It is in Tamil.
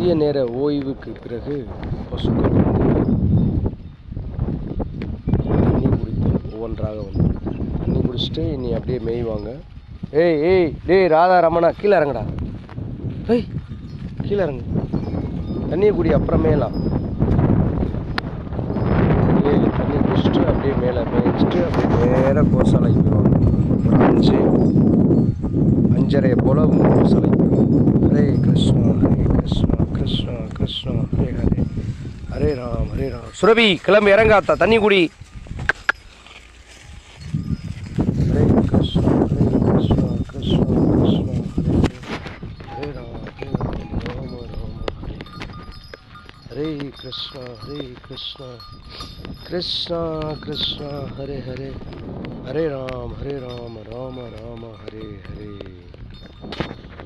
மதிய நேர ஓய்வுக்கு பிறகு பசுக்கள் தண்ணி குடித்தோம். ஒவ்வொன்றாக வந்து தண்ணி குடிச்சிட்டு இனி அப்படியே மேய்வாங்க. டேய் ராதா ரமணா, கீழே இறங்கடா. கீழே இறங்கு, தண்ணியை குடி, அப்புறமேலாம் தண்ணி குடிச்சிட்டு அப்படியே மேலே மேய்ச்சிட்டு அப்படியே நேராக கோசாலைக்கு போயிடுவாங்க. ஒரு 5:30 போல் கோசாலைக்கு போயிடுவாங்க. ஹரே கிருஷ்ணா ஹரே கிருஷ்ணா கிருஷ்ணா கிருஷ்ணா ஹரே ஹரே, ஹரே ராம் ஹரே ராம். சுரபி கிளம்பி இறங்காத்தா, தண்ணி குடி. ஹரே கிருஷ்ணா ஹரே கிருஷ்ணா கிருஷ்ணா கிருஷ்ணா ஹரே ஹரே, ஹரே ராம் ராம ராம ஹரே. ஹரே கிருஷ்ணா கிருஷ்ணா கிருஷ்ணா ஹரே ஹரே, ஹரே ராம ராம ஹரே ஹரே.